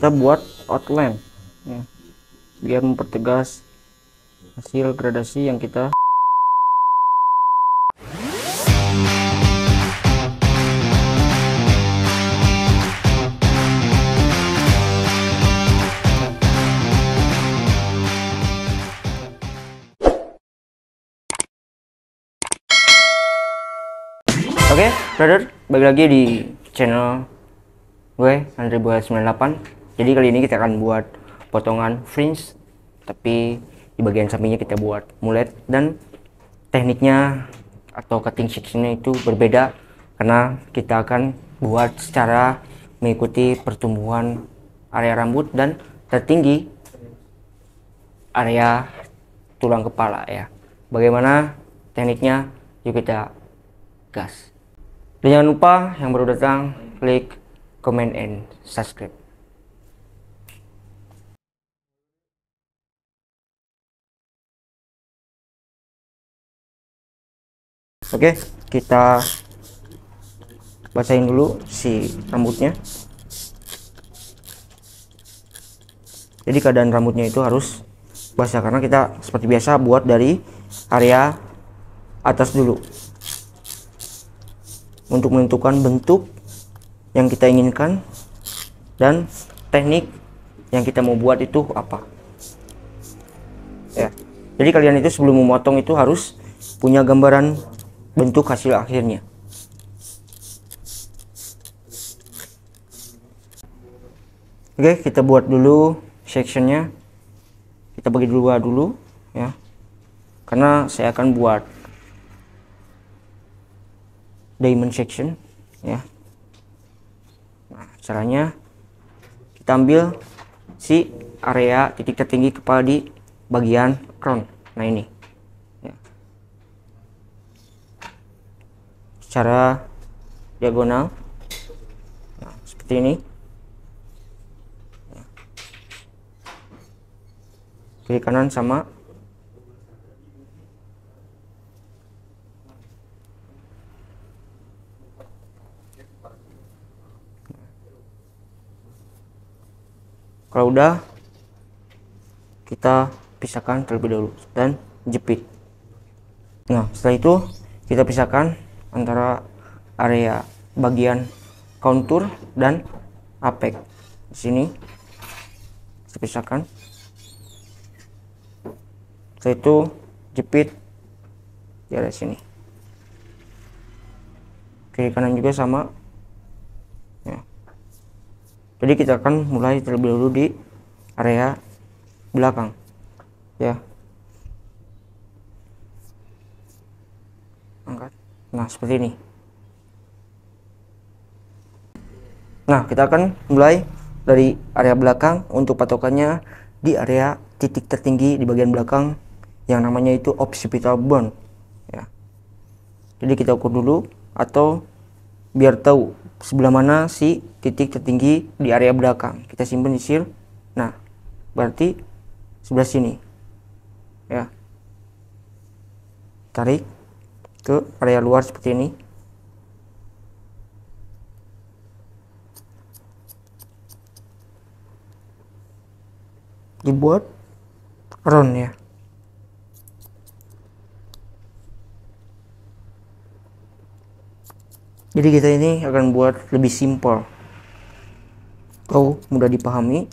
kita buat outline ya, biar mempertegas hasil gradasi yang kita. Oke, brother, balik lagi di channel gue Andre buat 98. Jadi kali ini kita akan buat potongan fringe, tapi di bagian sampingnya kita buat mulet, dan tekniknya atau cutting sectionnya itu berbeda karena kita akan buat secara mengikuti pertumbuhan area rambut dan tertinggi area tulang kepala ya. Bagaimana tekniknya? Yuk kita gas. Dan jangan lupa yang baru datang, klik comment and subscribe. Oke, kita basahin dulu si rambutnya. Jadi keadaan rambutnya itu harus basah karena kita seperti biasa buat dari area atas dulu untuk menentukan bentuk yang kita inginkan dan teknik yang kita mau buat itu apa ya. Jadi kalian itu sebelum memotong itu harus punya gambaran bentuk hasil akhirnya. Oke, kita buat dulu sectionnya. Kita bagi dua dulu ya, karena saya akan buat diamond section ya. Nah, caranya kita ambil si area titik tertinggi kepala di bagian crown. Nah ini ya, secara diagonal. Nah, seperti ini ya. Kiri kanan sama. Kalau udah, kita pisahkan terlebih dahulu dan jepit. Nah, setelah itu kita pisahkan antara area bagian kontur dan apex. Di sini kita pisahkan. Setelah itu jepit di area sini. Kiri kanan juga sama. Jadi kita akan mulai terlebih dahulu di area belakang ya. Angkat. Nah, seperti ini. Nah, kita akan mulai dari area belakang untuk patokannya di area titik tertinggi di bagian belakang yang namanya itu occipital bone ya. Jadi kita ukur dulu atau biar tahu sebelah mana si titik tertinggi di area belakang, kita simpan di sini. Nah, berarti sebelah sini ya. Tarik ke area luar seperti ini. Dibuat round ya. Jadi kita ini akan buat lebih simpel atau mudah dipahami.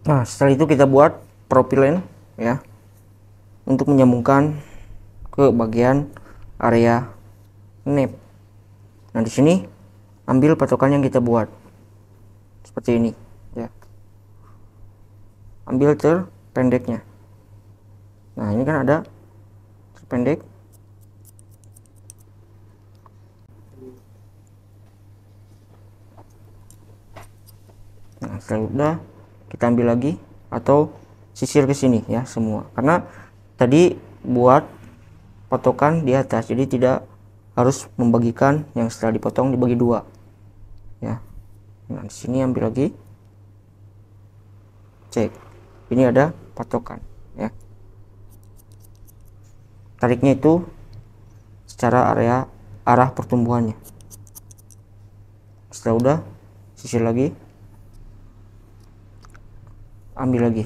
Nah, setelah itu kita buat profilen ya, untuk menyambungkan ke bagian area nape. Nah, di sini ambil patokan yang kita buat seperti ini ya. Ambil terpendeknya. Nah, ini kan ada terpendek. Nah, setelah udah kita ambil lagi atau sisir ke sini ya semua, karena tadi buat potongan di atas, jadi tidak harus membagikan yang setelah dipotong dibagi dua ya. Nah, di sini ambil lagi, cek, ini ada patokan ya, tariknya itu secara arah pertumbuhannya. Setelah udah, sisir lagi, ambil lagi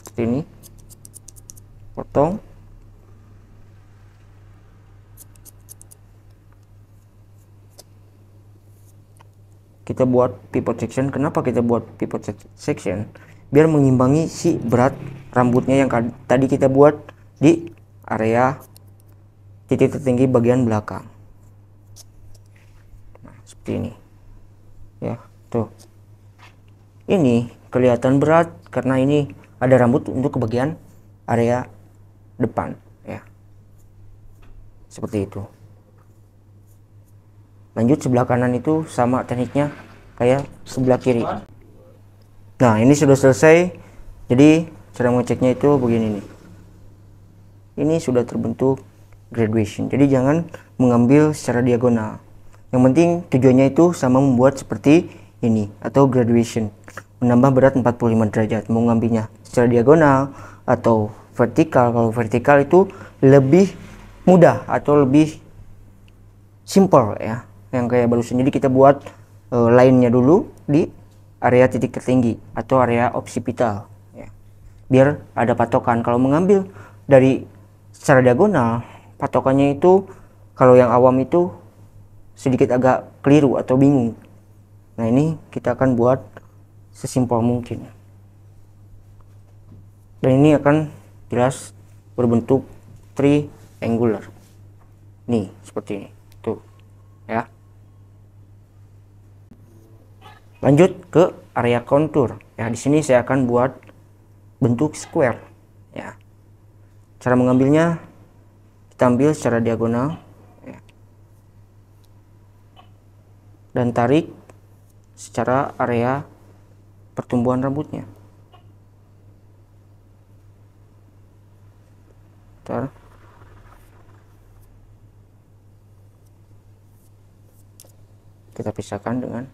seperti ini, potong, kita buat pivot section. Kenapa kita buat pivot section? Biar mengimbangi si berat rambutnya yang tadi kita buat di area titik tertinggi bagian belakang. Nah, seperti ini ya, tuh ini kelihatan berat karena ini ada rambut untuk ke bagian area depan ya, seperti itu. Lanjut sebelah kanan itu sama tekniknya kayak sebelah kiri. Nah, ini sudah selesai. Jadi cara mengeceknya itu begini nih, ini sudah terbentuk graduation. Jadi jangan mengambil secara diagonal, yang penting tujuannya itu sama, membuat seperti ini atau graduation, menambah berat 45 derajat. Mau ngambilnya secara diagonal atau vertikal. Kalau vertikal itu lebih mudah atau lebih simple ya, yang kayak barusan. Jadi kita buat lainnya dulu di area titik tertinggi atau area occipital ya, biar ada patokan. Kalau mengambil dari secara diagonal, patokannya itu kalau yang awam itu sedikit agak keliru atau bingung. Nah, ini kita akan buat sesimpel mungkin, dan ini akan jelas berbentuk triangular nih, seperti ini tuh ya. Lanjut ke area kontur ya. Di sini saya akan buat bentuk square ya. Cara mengambilnya, kita ambil secara diagonal ya, dan tarik secara area pertumbuhan rambutnya. Bentar. Kita pisahkan dengan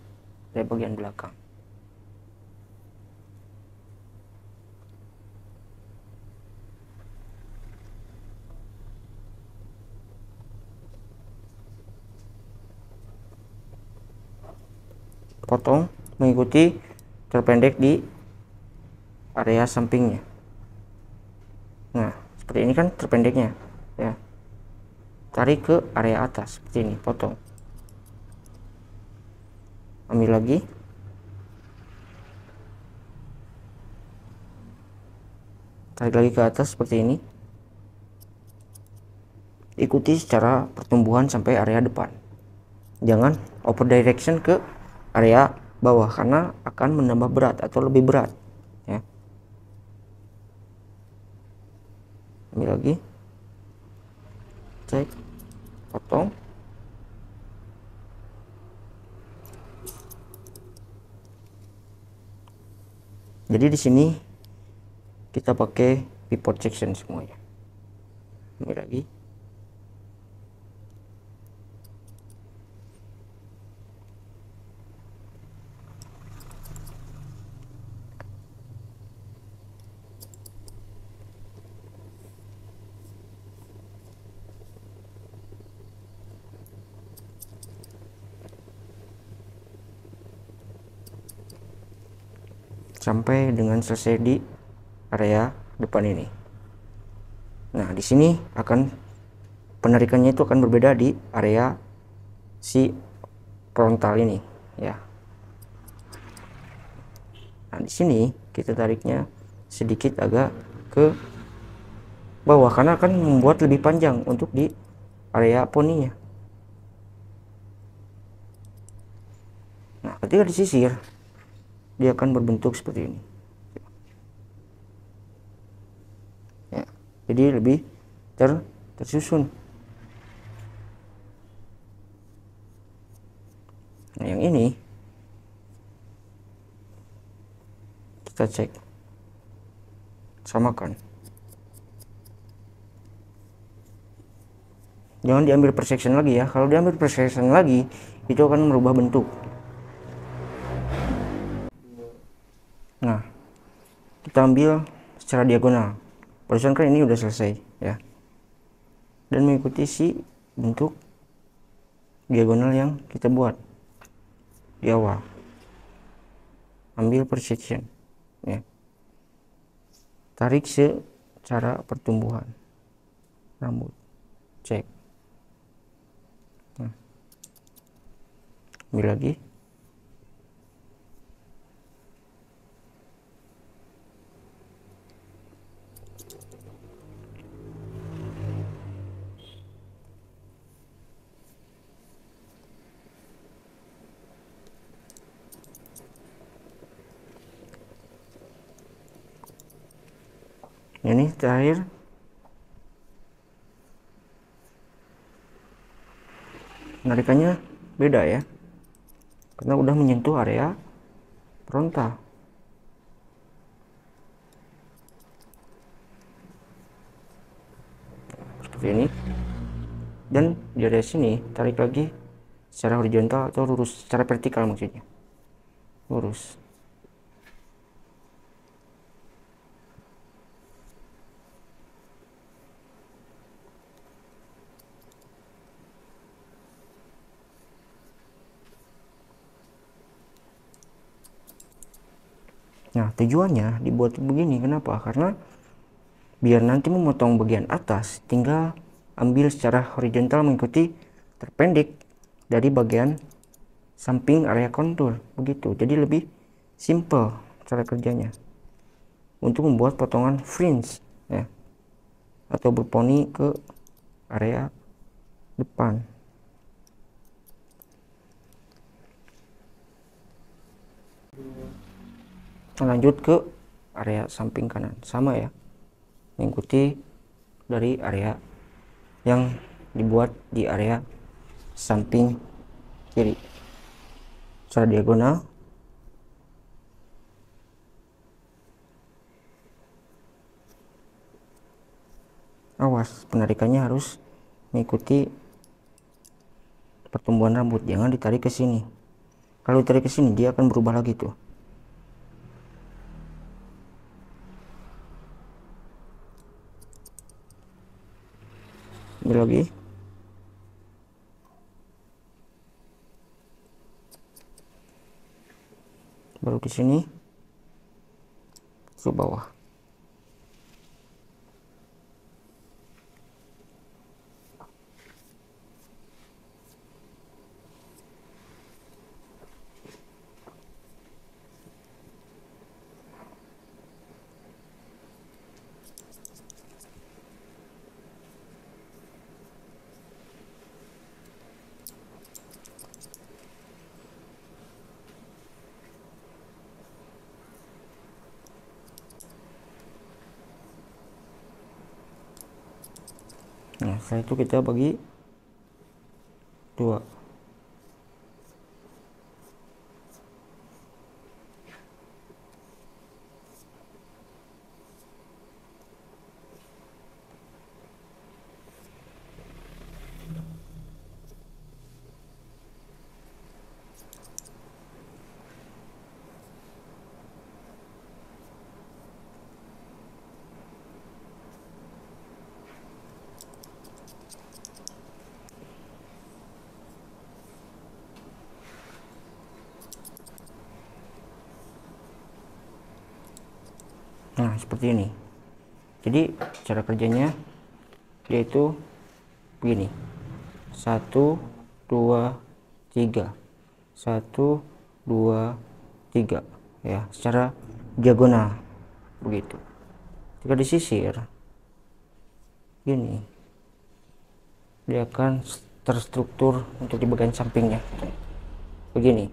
dari bagian belakang. Potong mengikuti terpendek di area sampingnya. Nah, seperti ini kan terpendeknya ya. Tarik ke area atas seperti ini, potong. Ambil lagi, tarik lagi ke atas seperti ini. Ikuti secara pertumbuhan sampai area depan. Jangan over direction ke area bawah karena akan menambah berat atau lebih berat ya. Ambil lagi, cek, potong. Jadi di sini kita pakai pivot section semuanya. Ambil lagi, sampai dengan selesai di area depan ini. Nah, di sini akan penarikannya itu akan berbeda di area si frontal ini ya. Nah, di sini kita tariknya sedikit agak ke bawah karena akan membuat lebih panjang untuk di area poninya. Nah, ketika disisir, dia akan berbentuk seperti ini ya, jadi lebih tersusun. Nah, yang ini kita cek, samakan. Jangan diambil per section lagi ya. Kalau diambil per section lagi, itu akan merubah bentuk. Nah, kita ambil secara diagonal. Barusan kan ini udah selesai ya. Dan mengikuti si bentuk diagonal yang kita buat di awal. Ambil per section ya. Tarik secara pertumbuhan rambut. Cek. Nah, ambil lagi. Ini terakhir. Penarikannya beda ya, karena udah menyentuh area frontal. Seperti ini. Dan di area sini tarik lagi secara horizontal atau lurus, secara vertikal maksudnya. Lurus. Nah, tujuannya dibuat begini. Kenapa? Karena biar nanti memotong bagian atas, tinggal ambil secara horizontal mengikuti terpendek dari bagian samping area kontur. Begitu. Jadi lebih simple cara kerjanya untuk membuat potongan fringe ya, atau berponi ke area depan. Lanjut ke area samping kanan, sama ya, mengikuti dari area yang dibuat di area samping kiri secara diagonal. Awas, penarikannya harus mengikuti pertumbuhan rambut, jangan ditarik ke sini. Kalau ditarik ke sini dia akan berubah lagi tuh. Ambil lagi. Baru di sini ke bawah. Nah, setelah itu kita bagi dua. Nah, seperti ini. Jadi cara kerjanya yaitu begini: 1 2 3, 1 2 3 ya, secara diagonal begitu. Jika disisir gini, dia akan terstruktur untuk di bagian sampingnya begini.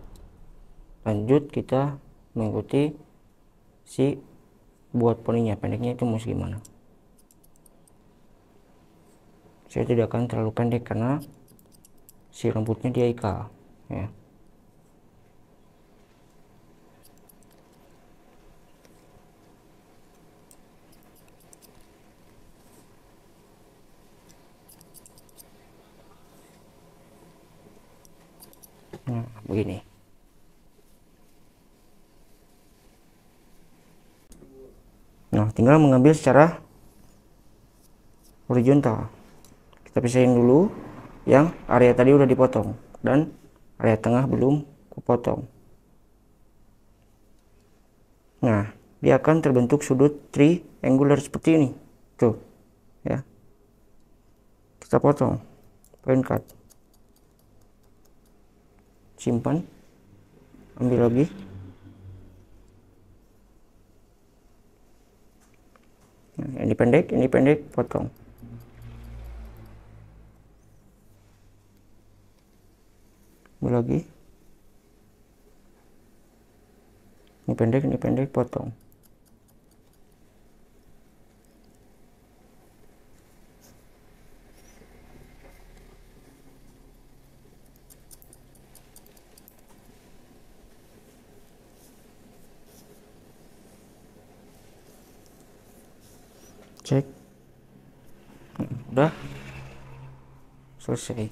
Lanjut kita mengikuti si buat poninya, pendeknya itu mau gimana. Saya tidak akan terlalu pendek karena si rambutnya dia ikal ya. Nah, begini. Nah, tinggal mengambil secara horizontal. Kita pisahin dulu yang area tadi udah dipotong dan area tengah belum kupotong. Nah, dia akan terbentuk sudut triangular seperti ini. Tuh, ya. Kita potong, point cut, simpan, ambil lagi. Nah, ini pendek, potong. Ambil lagi. Ini pendek, potong. Cek. Udah selesai.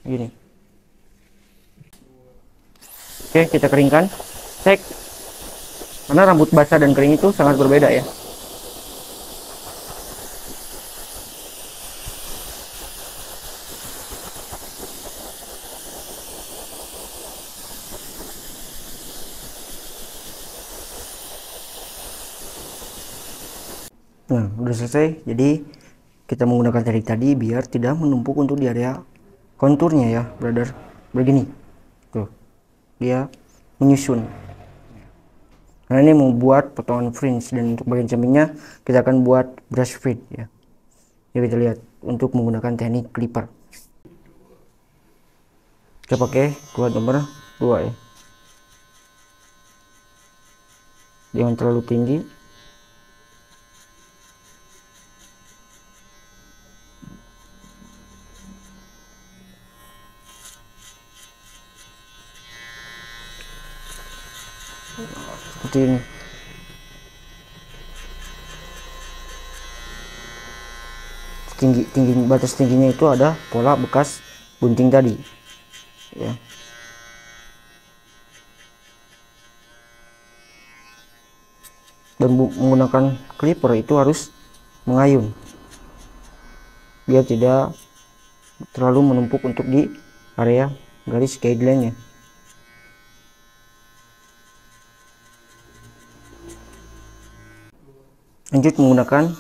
Gini. Oke, kita keringkan. Cek. Karena rambut basah dan kering itu sangat berbeda ya. Nah, udah selesai. Jadi kita menggunakan teknik tadi biar tidak menumpuk untuk di area konturnya ya, brother. Begini. Tuh. Dia menyusun. Nah, ini membuat potongan fringe, dan untuk bagian sampingnya kita akan buat brush fade ya. Ya, kita lihat untuk menggunakan teknik clipper. Kita pakai kuat nomor 2 ya. Jangan terlalu tinggi. Seperti ini. Batas tingginya itu ada pola bekas gunting tadi ya. Dan menggunakan clipper itu harus mengayun biar tidak terlalu menumpuk untuk di area garis guideline-nya. Lanjut menggunakan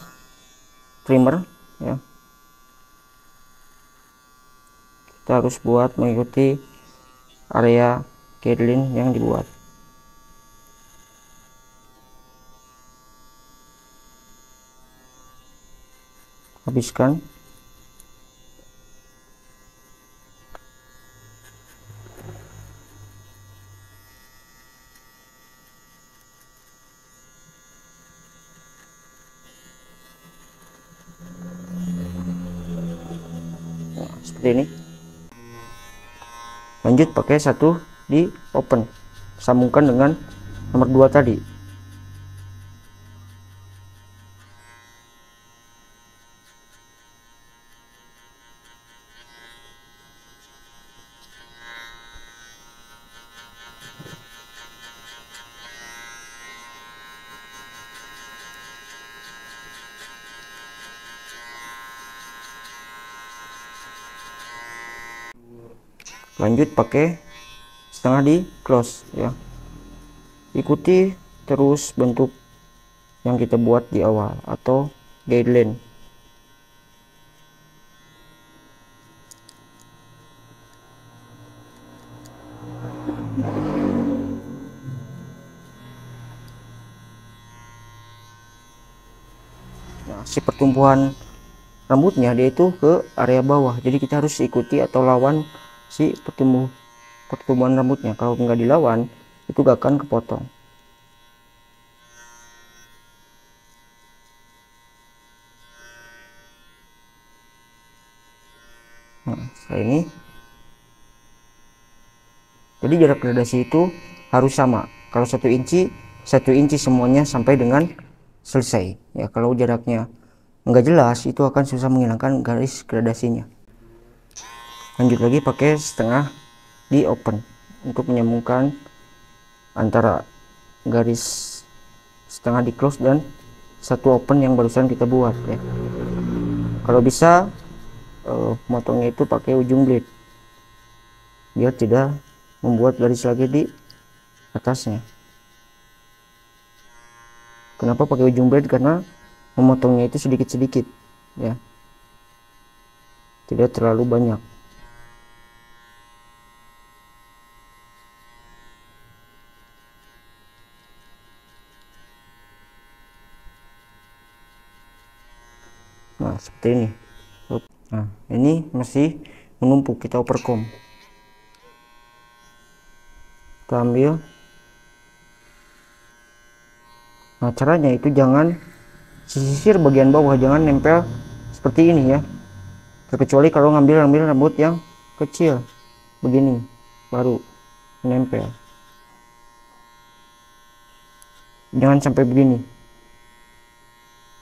trimmer ya. Kita harus buat mengikuti area guideline yang dibuat. Habiskan. Nah, seperti ini. Lanjut pakai satu di open, sambungkan dengan nomor 2 tadi. Lanjut pakai setengah di close ya. Ikuti terus bentuk yang kita buat di awal atau guideline. Nah, si pertumbuhan rambutnya dia itu ke area bawah, jadi kita harus ikuti atau lawan si pertumbuhan rambutnya. Kalau nggak dilawan itu gak akan kepotong. Nah, setelah ini jadi jarak gradasi itu harus sama. Kalau 1 inci semuanya sampai dengan selesai ya. Kalau jaraknya nggak jelas, itu akan susah menghilangkan garis gradasinya. Lanjut lagi pakai setengah di open untuk menyambungkan antara garis setengah di close dan satu open yang barusan kita buat ya. Kalau bisa motongnya itu pakai ujung blade biar tidak membuat garis lagi di atasnya. Kenapa pakai ujung blade? Karena memotongnya itu sedikit-sedikit ya, tidak terlalu banyak. Nah seperti ini. Nah ini masih menumpuk, kita overcomb, kita ambil. Nah caranya itu jangan sisir bagian bawah, jangan nempel seperti ini ya, terkecuali kalau ngambil rambut yang kecil begini baru nempel. Jangan sampai begini.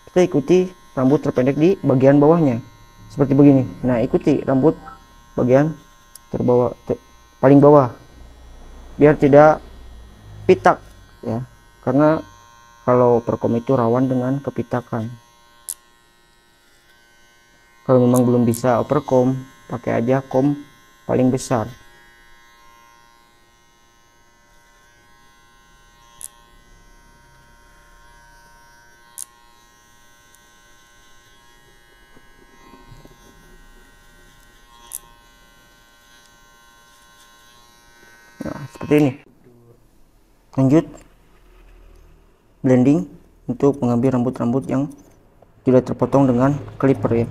Kita ikuti rambut terpendek di bagian bawahnya seperti begini. Nah ikuti rambut bagian paling bawah biar tidak pitak ya, karena kalau perkom itu rawan dengan kepitakan. Kalau memang belum bisa overcomb, pakai aja comb paling besar. Nah seperti ini. Lanjut blending untuk mengambil rambut-rambut yang tidak terpotong dengan clipper ya,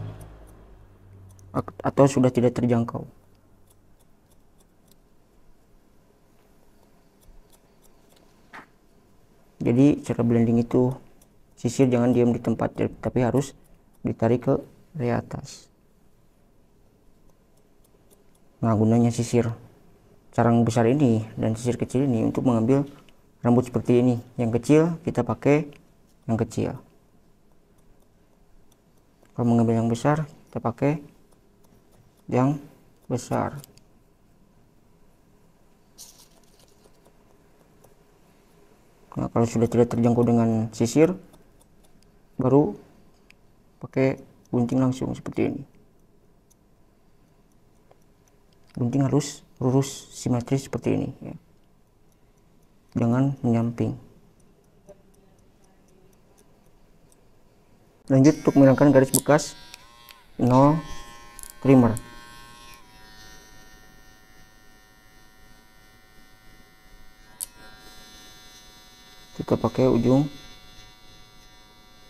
atau sudah tidak terjangkau. Jadi cara blending itu sisir jangan diam di tempat ya, tapi harus ditarik ke area atas. Nah gunanya sisir carang besar ini dan sisir kecil ini untuk mengambil rambut seperti ini. Yang kecil kita pakai yang kecil, kalau mengambil yang besar kita pakai yang besar. Nah kalau sudah tidak terjangkau dengan sisir, baru pakai gunting langsung seperti ini. Gunting harus lurus simetris seperti ini ya, jangan menyamping. Lanjut untuk menghilangkan garis bekas no trimmer. Kita pakai ujung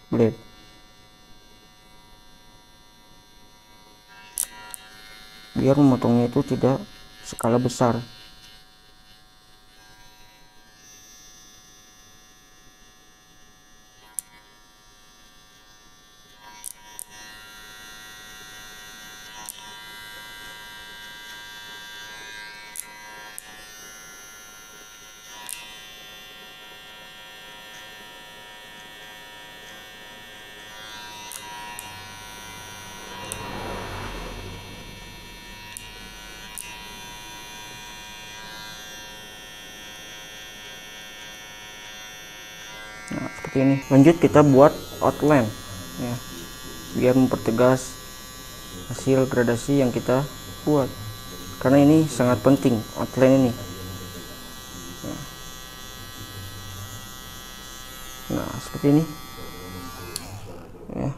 blade. Biar memotongnya itu tidak skala besar. Nah seperti ini. Lanjut kita buat outline ya, biar mempertegas hasil gradasi yang kita buat, karena ini sangat penting outline ini. Nah seperti ini ya.